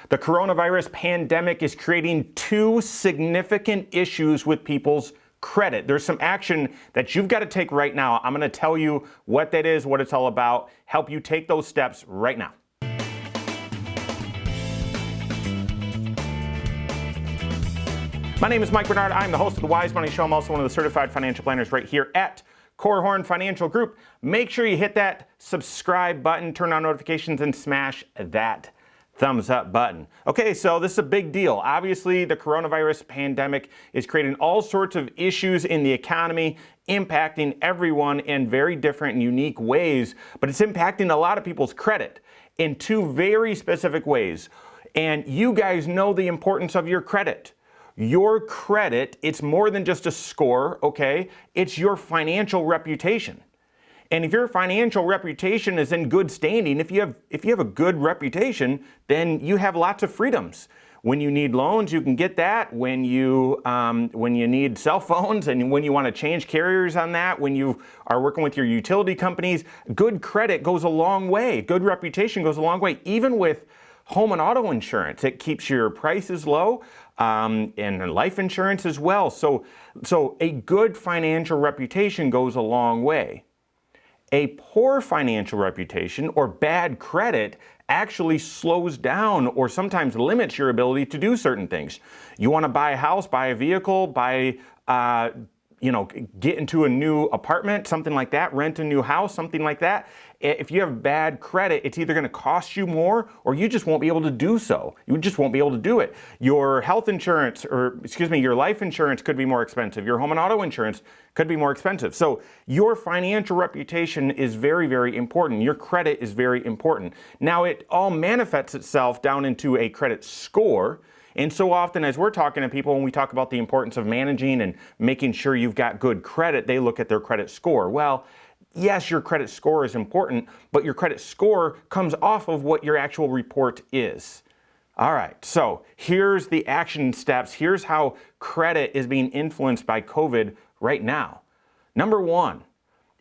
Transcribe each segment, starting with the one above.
The coronavirus pandemic is creating two significant issues with people's credit. There's some action that you've got to take right now. I'm going to tell you what that is, what it's all about, help you take those steps right now. My name is Mike Bernard. I'm the host of the Wise Money Show. I'm also one of the certified financial planners right here at Korhorn Financial Group. Make sure you hit that subscribe button, turn on notifications, and smash that thumbs up button. Okay, so this is a big deal. Obviously, the coronavirus pandemic is creating all sorts of issues in the economy, impacting everyone in very different and unique ways, but it's impacting a lot of people's credit in two very specific ways. And you guys know the importance of your credit. Your credit, it's more than just a score, okay? It's your financial reputation. And if your financial reputation is in good standing, if you have a good reputation, then you have lots of freedoms. When you need loans, you can get that. When you need cell phones and when you want to change carriers on that, when you are working with your utility companies, good credit goes a long way. Good reputation goes a long way. Even with home and auto insurance, it keeps your prices low, and life insurance as well. So a good financial reputation goes a long way. A poor financial reputation or bad credit actually slows down or sometimes limits your ability to do certain things. You want to buy a house, buy a vehicle, get into a new apartment, something like that, rent a new house, something like that. If you have bad credit, it's either going to cost you more or you just won't be able to do so. You just won't be able to do it. Your health insurance, your life insurance could be more expensive. Your home and auto insurance could be more expensive. So your financial reputation is very, very important. Your credit is very important. Now it all manifests itself down into a credit score. And so often as we're talking to people, when we talk about the importance of managing and making sure you've got good credit, they look at their credit score. Well, yes, your credit score is important, but your credit score comes off of what your actual report is. All right, so here's the action steps. Here's how credit is being influenced by COVID right now. Number one,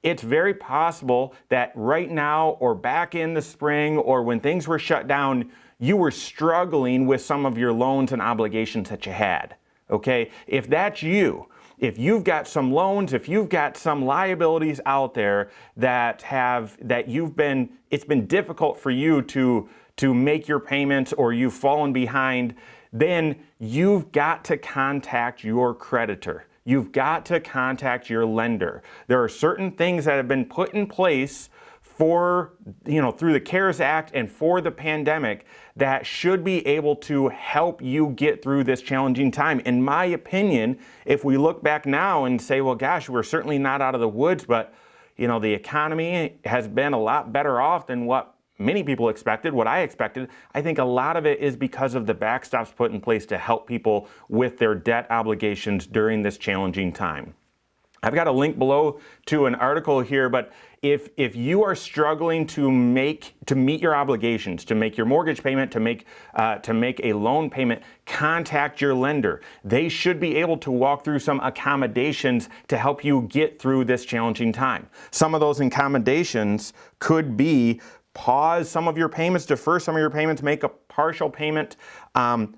it's very possible that right now or back in the spring or when things were shut down, you were struggling with some of your loans and obligations that you had, okay? If that's you, if you've got some loans, if you've got some liabilities out there it's been difficult for you to make your payments or you've fallen behind, then you've got to contact your creditor. You've got to contact your lender. There are certain things that have been put in place through the CARES Act and for the pandemic that should be able to help you get through this challenging time. In my opinion, if we look back now and say, well, gosh, we're certainly not out of the woods, but the economy has been a lot better off than what many people expected, what I expected. I think a lot of it is because of the backstops put in place to help people with their debt obligations during this challenging time. I've got a link below to an article here, but if you are struggling to meet your obligations, to make your mortgage payment, to make a loan payment, contact your lender. They should be able to walk through some accommodations to help you get through this challenging time. Some of those accommodations could be pause some of your payments, defer some of your payments, make a partial payment,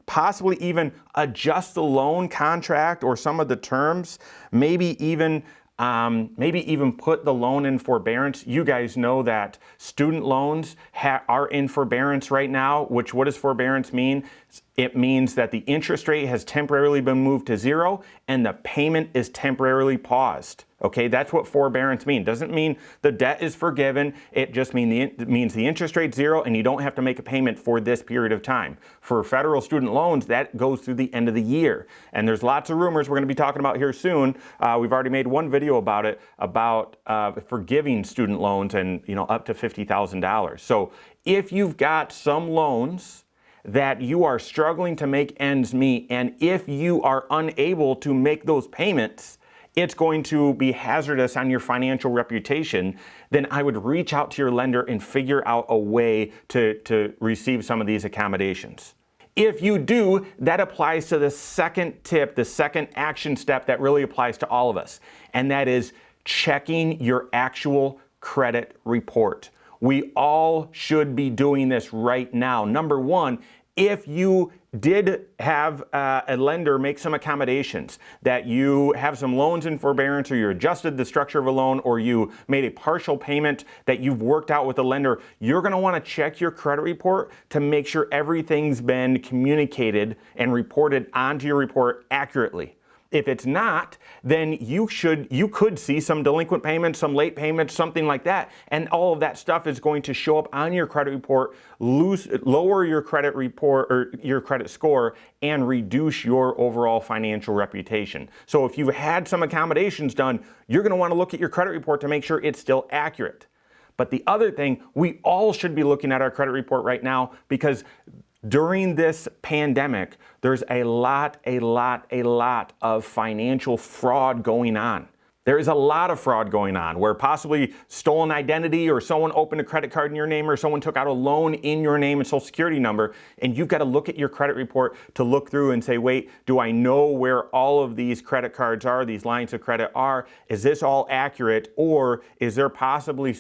possibly even adjust the loan contract or some of the terms, maybe even put the loan in forbearance. You guys know that student loans are in forbearance right now, what does forbearance mean? It means that the interest rate has temporarily been moved to zero and the payment is temporarily paused. Okay, that's what forbearance means. Doesn't mean the debt is forgiven. It just means the interest rate's zero and you don't have to make a payment for this period of time. For federal student loans, that goes through the end of the year. And there's lots of rumors we're going to be talking about here soon. We've already made one video about it, about forgiving student loans and up to $50,000. So if you've got some loans that you are struggling to make ends meet, and if you are unable to make those payments, it's going to be hazardous on your financial reputation, then I would reach out to your lender and figure out a way to receive some of these accommodations. If you do, that applies to the second tip, the second action step that really applies to all of us, and that is checking your actual credit report. We all should be doing this right now. Number one, If you did have a lender make some accommodations, that you have some loans in forbearance, or you adjusted the structure of a loan, or you made a partial payment that you've worked out with a lender, you're going to want to check your credit report to make sure everything's been communicated and reported onto your report accurately. If it's not, then you could see some delinquent payments, some late payments, something like that. And all of that stuff is going to show up on your credit report, lower your credit report or your credit score, and reduce your overall financial reputation. So if you've had some accommodations done, you're going to want to look at your credit report to make sure it's still accurate. But the other thing, we all should be looking at our credit report right now, because during this pandemic, there's a lot of financial fraud going on. There is a lot of fraud going on where possibly stolen identity, or someone opened a credit card in your name, or someone took out a loan in your name and social security number. And you've got to look at your credit report to look through and say, wait, do I know where all of these credit cards are, these lines of credit are? Is this all accurate? Or is there possibly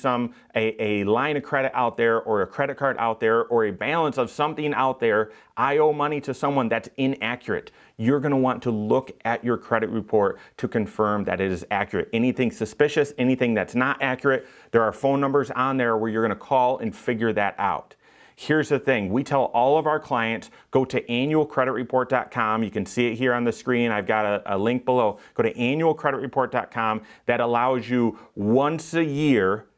a line of credit out there, or a credit card out there, or a balance of something out there? I owe money to someone that's inaccurate. You're going to want to look at your credit report to confirm that it is accurate. Anything suspicious, anything that's not accurate, there are phone numbers on there where you're going to call and figure that out. Here's the thing. We tell all of our clients, go to annualcreditreport.com. You can see it here on the screen. I've got a link below. Go to annualcreditreport.com. That allows you once a year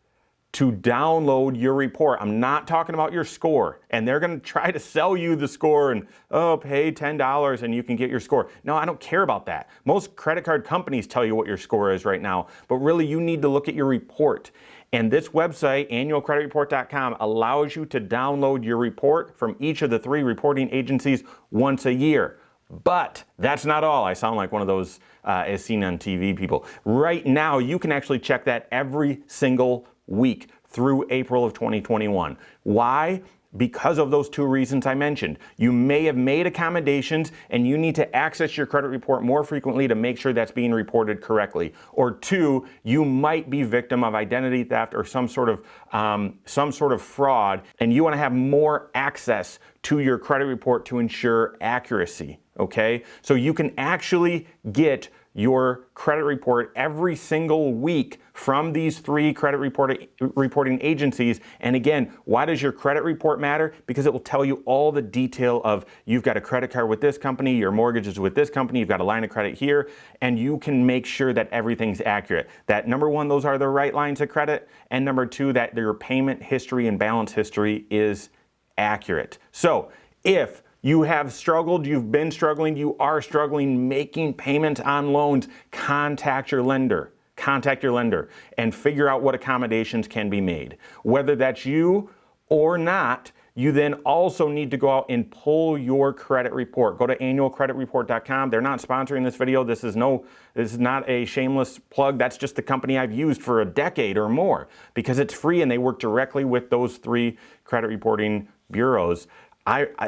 to download your report. I'm not talking about your score. And they're going to try to sell you the score and, oh, pay $10 and you can get your score. No, I don't care about that. Most credit card companies tell you what your score is right now, but really you need to look at your report. And this website, annualcreditreport.com, allows you to download your report from each of the 3 reporting agencies once a year. But that's not all. I sound like one of those as seen on TV people. Right now, you can actually check that every single week through April of 2021. Why? Because of those 2 reasons I mentioned. You may have made accommodations and you need to access your credit report more frequently to make sure that's being reported correctly. Or 2, you might be victim of identity theft or some sort of fraud, and you want to have more access to your credit report to ensure accuracy. Okay? So you can actually get your credit report every single week from these 3 credit reporting agencies. And again, why does your credit report matter? Because it will tell you all the detail of, you've got a credit card with this company, your mortgage is with this company, you've got a line of credit here, and you can make sure that everything's accurate. That number 1, those are the right lines of credit, and number 2, that your payment history and balance history is accurate. So if you have struggled, you've been struggling, you are struggling making payments on loans, contact your lender. Contact your lender and figure out what accommodations can be made. Whether that's you or not, you then also need to go out and pull your credit report. Go to annualcreditreport.com. They're not sponsoring this video. This is not a shameless plug. That's just the company I've used for a decade or more, because it's free and they work directly with those 3 credit reporting bureaus.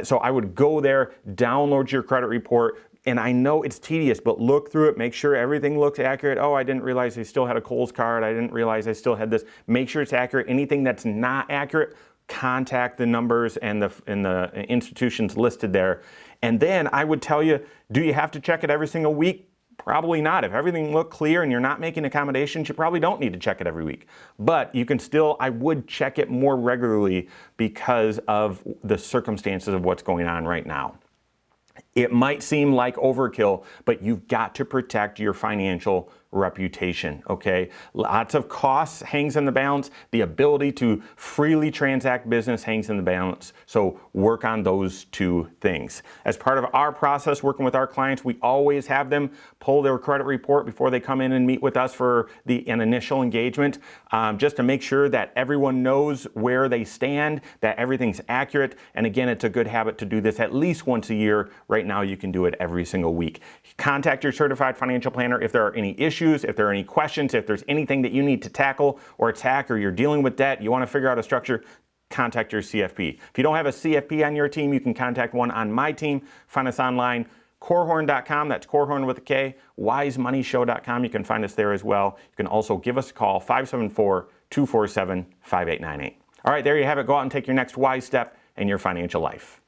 So I would go there, download your credit report, and I know it's tedious, but look through it, make sure everything looks accurate. Oh, I didn't realize I still had a Kohl's card. I didn't realize I still had this. Make sure it's accurate. Anything that's not accurate, contact the numbers and the institutions listed there. And then I would tell you, do you have to check it every single week? Probably not. If everything looked clear and you're not making accommodations, you probably don't need to check it every week. But you can still, I would check it more regularly because of the circumstances of what's going on right now. It might seem like overkill, but you've got to protect your financial reputation, okay? Lots of costs hangs in the balance. The ability to freely transact business hangs in the balance. So work on those 2 things. As part of our process, working with our clients, we always have them pull their credit report before they come in and meet with us for an initial engagement, just to make sure that everyone knows where they stand, that everything's accurate. And again, it's a good habit to do this at least once a year. Right now, you can do it every single week. Contact your certified financial planner if there are any issues, if there are any questions, if there's anything that you need to tackle or attack, or you're dealing with debt, you want to figure out a structure, contact your CFP. If you don't have a CFP on your team, you can contact one on my team. Find us online, Korhorn.com, that's Korhorn with a K, wisemoneyshow.com, you can find us there as well. You can also give us a call, 574-247-5898. All right, there you have it. Go out and take your next wise step in your financial life.